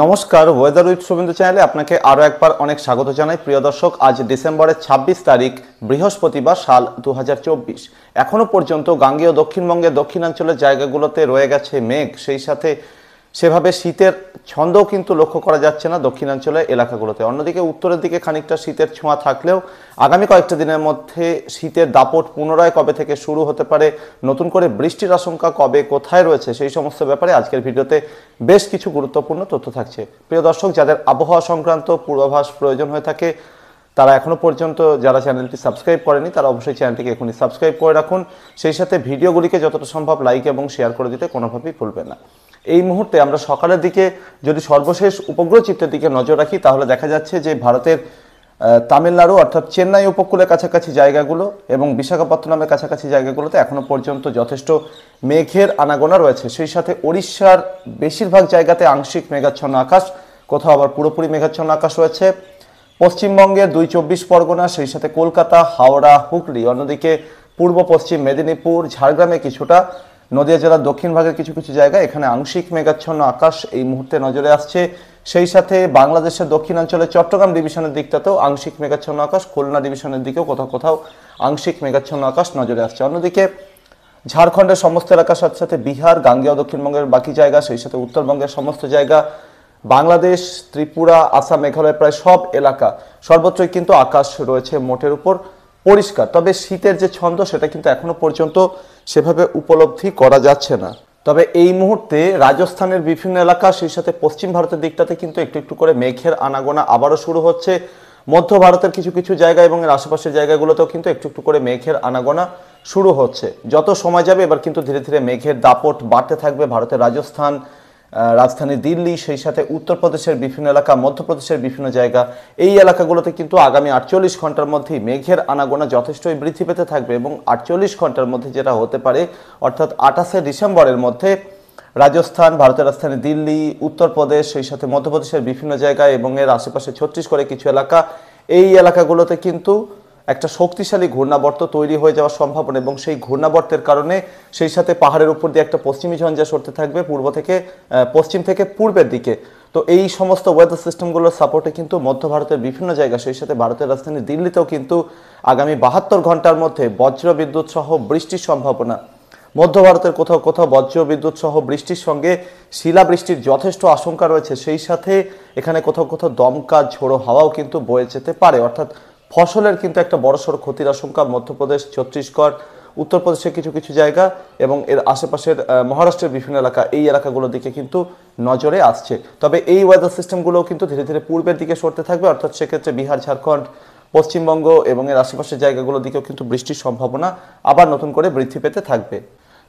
নমস্কার, weather with Suvendu চ্যানেলে আপনাকে আরও একবার অনেক স্বাগত জানাই। প্রিয় দর্শক, আজ ডিসেম্বরের ২৬ তারিখ বৃহস্পতিবার, সাল ২০২৪। এখনও পর্যন্ত গাঙ্গেয় দক্ষিণবঙ্গের দক্ষিণাঞ্চলের জায়গাগুলোতে রয়ে গেছে মেঘ, সেই সাথে সেভাবে শীতের ছন্দও কিন্তু লক্ষ্য করা যাচ্ছে না দক্ষিণাঞ্চলের এলাকাগুলোতে। অন্যদিকে উত্তরের দিকে খানিকটা শীতের ছোঁয়া থাকলেও আগামী কয়েকটা দিনের মধ্যে শীতের দাপট পুনরায় কবে থেকে শুরু হতে পারে, নতুন করে বৃষ্টির আশঙ্কা কবে কোথায় রয়েছে, সেই সমস্ত ব্যাপারে আজকের ভিডিওতে বেশ কিছু গুরুত্বপূর্ণ তথ্য থাকছে। প্রিয় দর্শক, যাদের আবহাওয়া সংক্রান্ত পূর্বাভাস প্রয়োজন হয়ে থাকে তারা এখনও পর্যন্ত যারা চ্যানেলটি সাবস্ক্রাইব করেনি তারা অবশ্যই চ্যানেলটিকে এখনই সাবস্ক্রাইব করে রাখুন। সেই সাথে ভিডিওগুলিকে যতটা সম্ভব লাইক এবং শেয়ার করে দিতে কোনোভাবেই ভুলবেন না। এই মুহূর্তে আমরা সকালের দিকে যদি সর্বশেষ উপগ্রহ চিত্রের দিকে নজর রাখি তাহলে দেখা যাচ্ছে যে ভারতের তামিলনাড়ু অর্থাৎ চেন্নাই উপকূলের কাছাকাছি জায়গাগুলো এবং বিশাখাপত্তনমের কাছাকাছি জায়গাগুলোতে এখনও পর্যন্ত যথেষ্ট মেঘের আনাগোনা রয়েছে। সেই সাথে ওড়িশার বেশিরভাগ জায়গাতে আংশিক মেঘাচ্ছন্ন আকাশ, কোথাও আবার পুরোপুরি মেঘাচ্ছন্ন আকাশ রয়েছে। পশ্চিমবঙ্গের ২ পরগনা, সেই সাথে কলকাতা, হাওড়া, হুগলি, অন্যদিকে পূর্ব পশ্চিম মেদিনীপুর, ঝাড়গ্রামে কিছুটা, নদিয়া জেলার দক্ষিণ ভাগের কিছু কিছু জায়গায় এখানে আংশিক মেঘাচ্ছন্ন আকাশ এই মুহূর্তে নজরে আসছে। সেই সাথে বাংলাদেশের দক্ষিণাঞ্চলে চট্টগ্রাম ডিভিশনের দিকটাতেও আংশিক মেঘাচ্ছন্ন আকাশ, খুলনা ডিভিশনের দিকেও কোথাও কোথাও আংশিক মেঘাচ্ছন্ন আকাশ নজরে আসছে। অন্যদিকে ঝাড়খণ্ডের সমস্ত এলাকার সাথে সাথে বিহার, গাঙ্গেয় দক্ষিণবঙ্গের বাকি জায়গা, সেই সাথে উত্তরবঙ্গের সমস্ত জায়গা, বাংলাদেশ, ত্রিপুরা, আসাম, মেঘালয়, প্রায় সব এলাকা সর্বত্রই কিন্তু আকাশ রয়েছে মোটের উপর পরিষ্কার। তবে শীতের যে ছন্দ সেটা কিন্তু এখনো পর্যন্ত সেভাবে উপলব্ধি করা যাচ্ছে না। তবে এই মুহূর্তে রাজস্থানের বিভিন্ন এলাকা, সেই সাথে পশ্চিম ভারতের দিকটাতে কিন্তু একটু একটু করে মেঘের আনাগোনা আবারও শুরু হচ্ছে। মধ্য ভারতের কিছু কিছু জায়গা এবং এর আশেপাশের জায়গাগুলোতেও কিন্তু একটু একটু করে মেঘের আনাগোনা শুরু হচ্ছে। যত সময় যাবে এবার কিন্তু ধীরে ধীরে মেঘের দাপট বাড়তে থাকবে। ভারতের রাজস্থান, রাজধানী দিল্লি, সেই সাথে উত্তরপ্রদেশের বিভিন্ন এলাকা, মধ্যপ্রদেশের বিভিন্ন জায়গা, এই এলাকাগুলোতে কিন্তু আগামী ৪৮ ঘন্টার মধ্যেই মেঘের আনাগোনা যথেষ্টই বৃদ্ধি পেতে থাকবে এবং ৪৮ ঘন্টার মধ্যে যেটা হতে পারে অর্থাৎ ২৮শে ডিসেম্বরের মধ্যে রাজস্থান, ভারতের রাজধানী দিল্লি, উত্তরপ্রদেশ, সেই সাথে মধ্যপ্রদেশের বিভিন্ন জায়গায় এবং এর আশেপাশে ছত্তিশগড়ে কিছু এলাকা, এই এলাকাগুলোতে কিন্তু একটা শক্তিশালী ঘূর্ণাবর্ত তৈরি হয়ে যাওয়ার সম্ভাবনা এবং সেই ঘূর্ণাবর্তের কারণে সেই সাথে পাহাড়ের উপর দিয়ে একটা পশ্চিমী ঝঞ্ঝা সরতে থাকবে পূর্ব থেকে পশ্চিম থেকে পূর্বের দিকে। তো এই সমস্ত ওয়েদার সিস্টেমগুলোর সাপোর্টে কিন্তু মধ্য ভারতের বিভিন্ন জায়গা, সেই সাথে ভারতের রাজধানী দিল্লিতেও কিন্তু আগামী ৭২ ঘন্টার মধ্যে বজ্র বিদ্যুৎ সহ বৃষ্টির সম্ভাবনা। মধ্য ভারতের কোথাও কোথাও বজ্র বিদ্যুৎ সহ বৃষ্টির সঙ্গে শিলাবৃষ্টির যথেষ্ট আশঙ্কা রয়েছে। সেই সাথে এখানে কোথাও কোথাও দমকা ঝোড়ো হাওয়াও কিন্তু বয়ে যেতে পারে, অর্থাৎ ফসলের কিন্তু একটা বড়সড় ক্ষতির আশঙ্কা মধ্যপ্রদেশ, ছত্তিশগড়, উত্তরপ্রদেশের কিছু কিছু জায়গা এবং এর আশেপাশের মহারাষ্ট্রের বিভিন্ন এলাকা, এই এলাকাগুলোর দিকে কিন্তু নজরে আসছে। তবে এই ওয়েদার সিস্টেমগুলোও কিন্তু ধীরে ধীরে পূর্বের দিকে সরতে থাকবে, অর্থাৎ সেক্ষেত্রে বিহার, ঝাড়খণ্ড, পশ্চিমবঙ্গ এবং এর আশেপাশের জায়গাগুলোর দিকেও কিন্তু বৃষ্টির সম্ভাবনা আবার নতুন করে বৃদ্ধি পেতে থাকবে।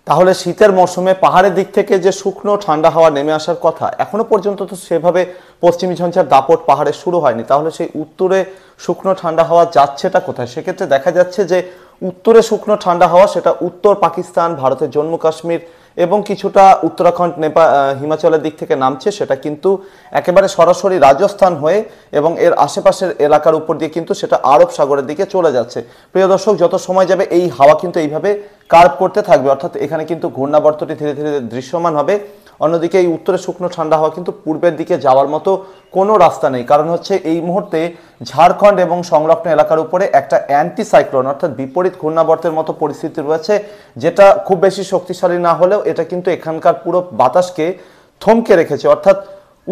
তাহলে শীতের মৌসুমে পাহাড়ের দিক থেকে যে শুকনো ঠান্ডা হাওয়া নেমে আসার কথা, এখনো পর্যন্ত তো সেভাবে পশ্চিমী ঝঞ্ঝার দাপট পাহাড়ে শুরু হয়নি। তাহলে সেই উত্তরে শুকনো ঠান্ডা হাওয়া যাচ্ছেটা কোথায়? সেক্ষেত্রে দেখা যাচ্ছে যে উত্তরে শুকনো ঠান্ডা হাওয়া সেটা উত্তর পাকিস্তান, ভারতের জম্মু কাশ্মীর এবং কিছুটা উত্তরাখণ্ড, নেপাল, হিমাচলের দিক থেকে নামছে। সেটা কিন্তু একেবারে সরাসরি রাজস্থান হয়ে এবং এর আশেপাশের এলাকার উপর দিয়ে কিন্তু সেটা আরব সাগরের দিকে চলে যাচ্ছে। প্রিয় দর্শক, যত সময় যাবে এই হাওয়া কিন্তু এইভাবে কার্ভ করতে থাকবে, অর্থাৎ এখানে কিন্তু ঘূর্ণাবর্তটি ধীরে ধীরে দৃশ্যমান হবে। অন্যদিকে এই উত্তরে শুকনো ঠান্ডা হাওয়া কিন্তু পূর্বের দিকে যাওয়ার মতো কোনো রাস্তা নেই, কারণ হচ্ছে এই মুহূর্তে ঝাড়খণ্ড এবং সংলগ্ন এলাকার উপরে একটা অ্যান্টিসাইক্লোন অর্থাৎ বিপরীত ঘূর্ণাবর্তের মতো পরিস্থিতি রয়েছে, যেটা খুব বেশি শক্তিশালী না হলেও এটা কিন্তু এখানকার পুরো বাতাসকে থমকে রেখেছে। অর্থাৎ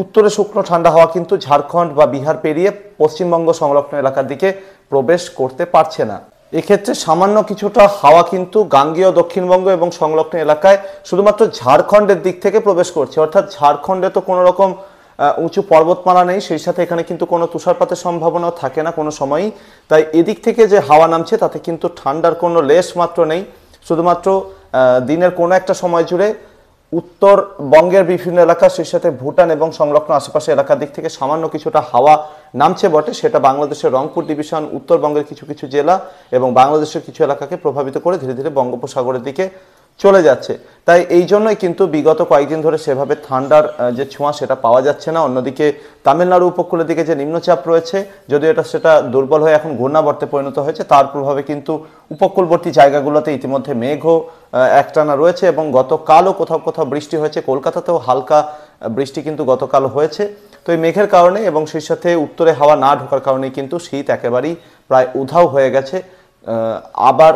উত্তরে শুকনো ঠান্ডা হাওয়া কিন্তু ঝাড়খণ্ড বা বিহার পেরিয়ে পশ্চিমবঙ্গ সংলগ্ন এলাকার দিকে প্রবেশ করতে পারছে না। এক্ষেত্রে সামান্য কিছুটা হাওয়া কিন্তু গাঙ্গেয় দক্ষিণবঙ্গ এবং সংলগ্ন এলাকায় শুধুমাত্র ঝাড়খণ্ডের দিক থেকে প্রবেশ করছে, অর্থাৎ ঝাড়খণ্ডে তো কোনো রকম উঁচু পর্বতমালা নেই, সেই সাথে এখানে কিন্তু কোনো তুষারপাতের সম্ভাবনাও থাকে না কোনো সময়ই। তাই এদিক থেকে যে হাওয়া নামছে তাতে কিন্তু ঠান্ডার কোনো লেশ মাত্র নেই। শুধুমাত্র দিনের কোনো একটা সময় জুড়ে উত্তরবঙ্গের বিভিন্ন এলাকা, সেই সাথে ভুটান এবং সংলগ্ন আশেপাশে এলাকার দিক থেকে সামান্য কিছুটা হাওয়া নামছে বটে, সেটা বাংলাদেশের রংপুর ডিভিশন, উত্তরবঙ্গের কিছু কিছু জেলা এবং বাংলাদেশের কিছু এলাকাকে প্রভাবিত করে ধীরে ধীরে বঙ্গোপসাগরের দিকে চলে যাচ্ছে। তাই এই জন্যই কিন্তু বিগত কয়েকদিন ধরে সেভাবে ঠান্ডার যে ছোঁয়া সেটা পাওয়া যাচ্ছে না। অন্যদিকে তামিলনাড়ু উপকূলের দিকে যে নিম্নচাপ রয়েছে, যদিও সেটা দুর্বল হয়ে এখন ঘূর্ণাবর্তে পরিণত হয়েছে, তার প্রভাবে কিন্তু উপকূলবর্তী জায়গাগুলোতে ইতিমধ্যে মেঘও একটানা রয়েছে এবং গতকালও কোথাও কোথাও বৃষ্টি হয়েছে। কলকাতাতেও হালকা বৃষ্টি কিন্তু গতকাল হয়েছে। তো এই মেঘের কারণে এবং সেই সাথে উত্তরে হাওয়া না ঢোকার কারণে কিন্তু শীত একেবারেই প্রায় উধাও হয়ে গেছে। আবার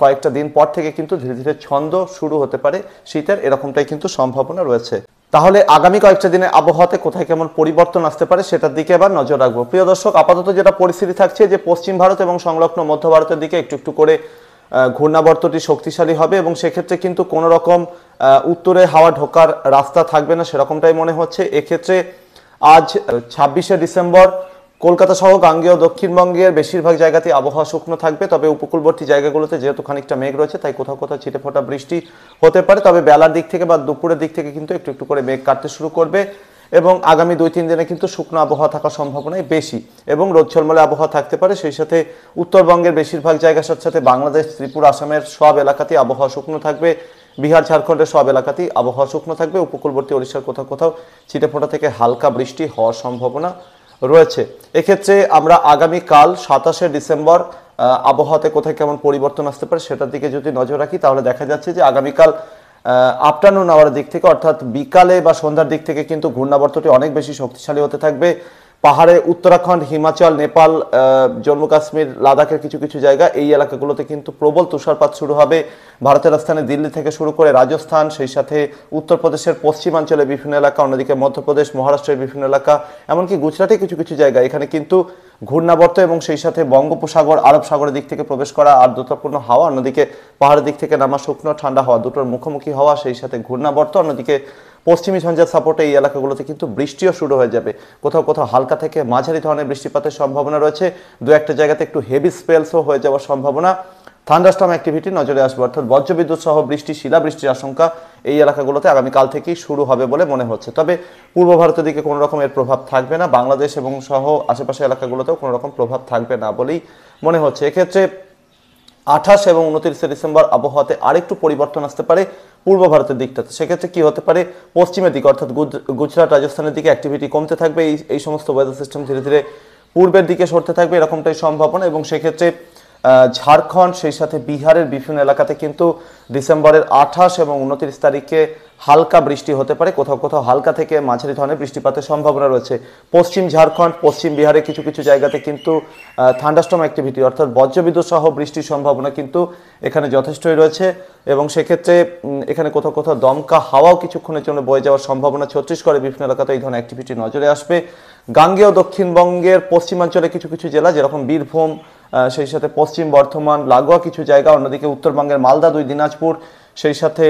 কয়েকটা দিন পর থেকে কিন্তু ধীরে ধীরে ছন্দ শুরু হতে পারে শীতের, এরকমটাই কিন্তু সম্ভাবনা রয়েছে। তাহলে আগামী কয়েকটা দিনে আবহাওয়াতে কোথায় কেমন পরিবর্তন আসতে পারে সেটার দিকে এবার নজর রাখবো। প্রিয় দর্শক, আপাতত যেটা পরিস্থিতি থাকছে যে পশ্চিম ভারত এবং সংলগ্ন মধ্য ভারতের দিকে একটু একটু করে ঘূর্ণাবর্তটি শক্তিশালী হবে এবং সেক্ষেত্রে কিন্তু কোনো রকম উত্তরে হাওয়া ঢোকার রাস্তা থাকবে না সেরকমটাই মনে হচ্ছে। এক্ষেত্রে আজ 26শে ডিসেম্বর কলকাতা সহ গাঙ্গেয় দক্ষিণবঙ্গের বেশিরভাগ জায়গাতেই আবহাওয়া শুকনো থাকবে, তবে উপকূলবর্তী জায়গাগুলোতে যেহেতু খানিকটা মেঘ রয়েছে তাই কোথাও কোথাও ছিটেফোঁটা বৃষ্টি হতে পারে। তবে বেলার দিক থেকে বা দুপুরের দিক থেকে কিন্তু একটু একটু করে মেঘ কাটতে শুরু করবে এবং আগামী 2-3 দিনে কিন্তু শুকনো আবহাওয়া থাকার সম্ভাবনাই বেশি এবং রোদ ঝলমলে আবহাওয়া থাকতে পারে। সেই সাথে উত্তরবঙ্গের বেশিরভাগ জায়গার সাথে সাথে বাংলাদেশ, ত্রিপুরা, আসামের সব এলাকাতেই আবহাওয়া শুকনো থাকবে। বিহার, ঝাড়খণ্ডের সব এলাকাতেই আবহাওয়া শুকনো থাকবে। উপকূলবর্তী ওড়িশার কোথাও কোথাও ছিটেফোঁটা থেকে হালকা বৃষ্টি হওয়ার সম্ভাবনা রয়েছে। এক্ষেত্রে আমরা আগামীকাল 27শে ডিসেম্বর আবহাওয়াতে কোথায় কেমন পরিবর্তন আসতে পারে সেটার দিকে যদি নজর রাখি তাহলে দেখা যাচ্ছে যে আগামীকাল আফটারনুন আওয়ারের দিক থেকে অর্থাৎ বিকালে বা সন্ধ্যার দিক থেকে কিন্তু ঘূর্ণাবর্তটি অনেক বেশি শক্তিশালী হতে থাকবে। পাহাড়ে উত্তরাখণ্ড, হিমাচল, নেপাল, জম্মু কাশ্মীর, লাদাখের কিছু কিছু জায়গা এই এলাকাগুলোতে কিন্তু প্রবল তুষারপাত শুরু হবে। ভারতের রাজধানী দিল্লি থেকে শুরু করে রাজস্থান, সেই সাথে উত্তরপ্রদেশের পশ্চিমাঞ্চলে বিভিন্ন এলাকা, অন্যদিকে মধ্যপ্রদেশ, মহারাষ্ট্রের বিভিন্ন এলাকা, এমনকি গুজরাটে কিছু কিছু জায়গা, এখানে কিন্তু ঘূর্ণাবর্ত এবং সেই সাথে বঙ্গোপসাগর, আরব সাগরের দিক থেকে প্রবেশ করা আর্দ্রতাপূর্ণ হাওয়া, অন্যদিকে পাহাড়ের দিক থেকে নামা শুকনো ঠান্ডা হাওয়া, দুটোর মুখোমুখি হওয়া, সেই সাথে ঘূর্ণাবর্ত, অন্যদিকে পশ্চিমী ঝঞ্ঝার সাপোর্টে এই এলাকাগুলোতে কিন্তু বৃষ্টিও শুরু হয়ে যাবে। কোথাও কোথাও হালকা থেকে মাঝারি ধরনের বৃষ্টিপাতের সম্ভাবনা রয়েছে। দু একটা জায়গাতে একটু হেভি স্পেলসও হয়ে যাওয়ার সম্ভাবনা। থান্ডারস্টর্ম অ্যাক্টিভিটি নজরে আসবে, অর্থাৎ বজ্রবিদ্যুৎ সহ বৃষ্টি, শিলাবৃষ্টির আশঙ্কা এই এলাকাগুলোতে আগামীকাল থেকেই শুরু হবে বলে মনে হচ্ছে। তবে পূর্ব ভারতের দিকে কোনো রকমের প্রভাব থাকবে না, বাংলাদেশ এবং সহ আশেপাশে এলাকাগুলোতেও কোনো রকম প্রভাব থাকবে না বলেই মনে হচ্ছে। এক্ষেত্রে 28 এবং 29শে ডিসেম্বর আবহাওয়াতে আরেকটু পরিবর্তন আসতে পারে পূর্ব ভারতের দিকটাতে। সেক্ষেত্রে কি হতে পারে, পশ্চিমের দিকে অর্থাৎ গুজরাট, রাজস্থানের দিকে অ্যাক্টিভিটি কমতে থাকবে। এই সমস্ত ওয়েদার সিস্টেম ধীরে ধীরে পূর্বের দিকে সরতে থাকবে, এরকমটাই সম্ভাবনা। এবং সেক্ষেত্রে ঝাড়খণ্ড, সেই সাথে বিহারের বিভিন্ন এলাকাতে কিন্তু ডিসেম্বরের 28 এবং 29 তারিখে হালকা বৃষ্টি হতে পারে, কোথাও কোথাও হালকা থেকে মাঝারি ধরনের বৃষ্টিপাতের সম্ভাবনা রয়েছে। পশ্চিম ঝাড়খণ্ড, পশ্চিম বিহারের কিছু কিছু জায়গাতে কিন্তু থান্ডারস্টর্ম অ্যাক্টিভিটি অর্থাৎ বজ্রবিদ্যুৎ সহ বৃষ্টির সম্ভাবনা কিন্তু এখানে যথেষ্টই রয়েছে। এবং সেক্ষেত্রে এখানে কোথাও কোথাও দমকা হাওয়াও কিছুক্ষণের জন্য বয়ে যাওয়ার সম্ভাবনা। ছত্তিশগড়ের বিভিন্ন এলাকাতে এই ধরনের অ্যাক্টিভিটি নজরে আসবে। গাঙ্গেয় দক্ষিণবঙ্গের পশ্চিমাঞ্চলে কিছু কিছু জেলা যেরকম বীরভূম, সেই সাথে পশ্চিম বর্ধমান লাগোয়া কিছু জায়গা, অন্যদিকে উত্তরবঙ্গের মালদা, 2 দিনাজপুর, সেই সাথে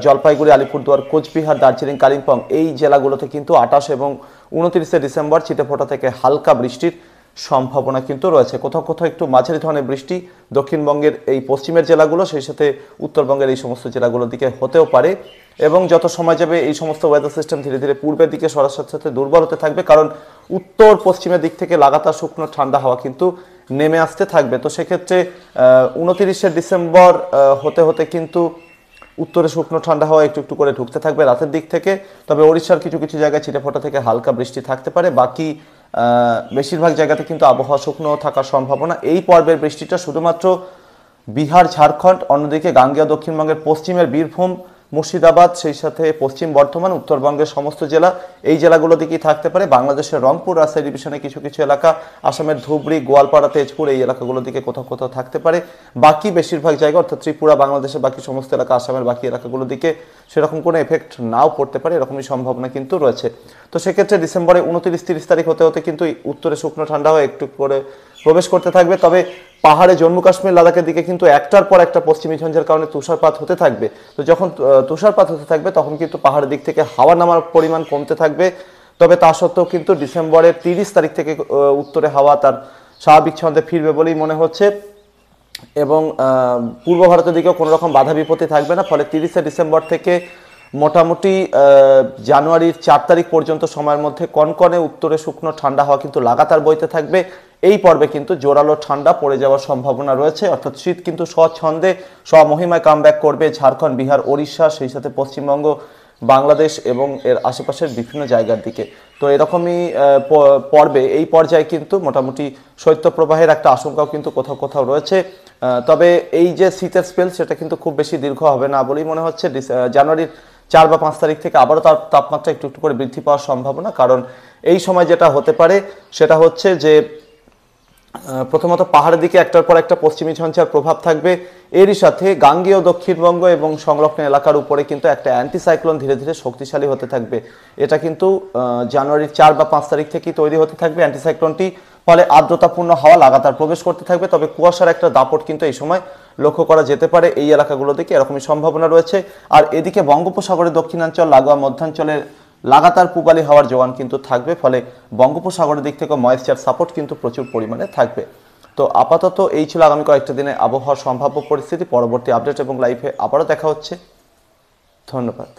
জলপাইগুড়ি, আলিপুরদুয়ার, কোচবিহার, দার্জিলিং, কালিম্পং এই জেলাগুলোতে কিন্তু 28 এবং 29শে ডিসেম্বর ছিটেফোঁটা থেকে হালকা বৃষ্টির সম্ভাবনা কিন্তু রয়েছে। কোথাও কোথাও একটু মাঝারি ধরনের বৃষ্টি দক্ষিণবঙ্গের এই পশ্চিমের জেলাগুলো, সেই সাথে উত্তরবঙ্গের এই সমস্ত জেলাগুলোর দিকে হতেও পারে। এবং যত সময় যাবে এই সমস্ত ওয়েদার সিস্টেম ধীরে ধীরে পূর্বের দিকে সরার সাথে সাথে দুর্বল হতে থাকবে, কারণ উত্তর পশ্চিমের দিক থেকে লাগাতার শুকনো ঠান্ডা হাওয়া কিন্তু নেমে আসতে থাকবে। তো সেক্ষেত্রে 29শে ডিসেম্বর হতে হতে কিন্তু উত্তরে শুকনো ঠান্ডা হাওয়া একটু একটু করে ঢুকতে থাকবে রাতের দিক থেকে। তবে ওড়িশার কিছু কিছু জায়গায় ছিটেফোঁটা থেকে হালকা বৃষ্টি থাকতে পারে, বাকি বেশিরভাগ জায়গাতে কিন্তু আবহাওয়া শুকনো থাকার সম্ভাবনা। এই পর্বের বৃষ্টিটা শুধুমাত্র বিহার, ঝাড়খণ্ড, অন্যদিকে গাঙ্গেয় দক্ষিণবঙ্গের পশ্চিমের বীরভূম, মুর্শিদাবাদ, সেই সাথে পশ্চিম বর্ধমান, উত্তরবঙ্গের সমস্ত জেলা এই জেলাগুলো দিকেই থাকতে পারে। বাংলাদেশের রংপুর, রাজশাহী ডিভিশনে কিছু কিছু এলাকা, আসামের ধুবড়ি, গোয়ালপাড়া, তেজপুর এই এলাকাগুলোর দিকে কোথাও কোথাও থাকতে পারে। বাকি বেশিরভাগ জায়গা অর্থাৎ ত্রিপুরা, বাংলাদেশের বাকি সমস্ত এলাকা, আসামের বাকি এলাকাগুলোর দিকে সেরকম কোনো এফেক্ট নাও পড়তে পারে, এরকমই সম্ভাবনা কিন্তু রয়েছে। তো সেক্ষেত্রে ডিসেম্বরে 29-30 তারিখ হতে হতে কিন্তু উত্তরে শুকনো ঠান্ডা হয়ে একটু করে প্রবেশ করতে থাকবে। তবে পাহাড়ে জম্মু কাশ্মীর, লাদাখের দিকে কিন্তু একটার পর একটা পশ্চিমী ঝঞ্ঝার কারণে তুষারপাত হতে থাকবে। তো যখন তুষারপাত হতে থাকবে তখন কিন্তু পাহাড়ের দিক থেকে হাওয়া নামার পরিমাণ কমতে থাকবে। তবে তা সত্ত্বেও কিন্তু ডিসেম্বরের 30 তারিখ থেকে উত্তরে হাওয়া তার স্বাভাবিক ছন্দে ফিরবে বলেই মনে হচ্ছে। এবং পূর্ব ভারতের দিকেও কোনো রকম বাধা বিপত্তি থাকবে না। ফলে 30শে ডিসেম্বর থেকে মোটামুটি জানুয়ারির 4 তারিখ পর্যন্ত সময়ের মধ্যে কনকনে উত্তরে শুকনো ঠান্ডা হাওয়া কিন্তু লাগাতার বইতে থাকবে। এই পর্বে কিন্তু জোরালো ঠান্ডা পড়ে যাওয়ার সম্ভাবনা রয়েছে, অর্থাৎ শীত কিন্তু স্বচ্ছন্দে স্বমহিমায় কামব্যাক করবে ঝাড়খণ্ড, বিহার, ওড়িশা, সেই সাথে পশ্চিমবঙ্গ, বাংলাদেশ এবং এর আশেপাশের বিভিন্ন জায়গার দিকে। তো এরকমই পর্বে এই পর্যায়ে কিন্তু মোটামুটি শৈত্যপ্রবাহের একটা আশঙ্কাও কিন্তু কোথাও কোথাও রয়েছে। তবে এই যে শীতের স্পেল সেটা কিন্তু খুব বেশি দীর্ঘ হবে না বলেই মনে হচ্ছে। জানুয়ারির 4 বা 5 তারিখ থেকে আবারও তার তাপমাত্রা একটু একটু করে বৃদ্ধি পাওয়ার সম্ভাবনা। কারণ এই সময় যেটা হতে পারে সেটা হচ্ছে যে প্রথমত পাহাড়ের দিকে একটার পর একটা পশ্চিমী ঝঞ্ঝার প্রভাব থাকবে, এরই সাথে গাঙ্গেয় দক্ষিণবঙ্গ এবং সংলগ্ন এলাকার উপরে কিন্তু একটা অ্যান্টিসাইক্লোন ধীরে ধীরে শক্তিশালী হতে থাকবে। এটা কিন্তু জানুয়ারির 4 বা 5 তারিখ থেকেই তৈরি হতে থাকবে অ্যান্টিসাইক্লোনটি। ফলে আর্দ্রতাপূর্ণ হাওয়া লাগাতার প্রবেশ করতে থাকবে, তবে কুয়াশার একটা দাপট কিন্তু এই সময় লক্ষ্য করা যেতে পারে এই এলাকাগুলো দিকে, এরকমই সম্ভাবনা রয়েছে। আর এদিকে বঙ্গোপসাগরের দক্ষিণাঞ্চল লাগোয়া মধ্যাঞ্চলের লাগাতার পূবালি হাওয়ার জোয়ান কিন্তু থাকবে, ফলে বঙ্গোপসাগরের দিক থেকে ময়েশ্চার সাপোর্ট কিন্তু প্রচুর পরিমাণে থাকবে। তো আপাতত এই ছিল আগামী কয়েকটা দিনে আবহাওয়ার সম্ভাব্য পরিস্থিতি। পরবর্তী আপডেট এবং লাইভে আবারও দেখা হচ্ছে। ধন্যবাদ।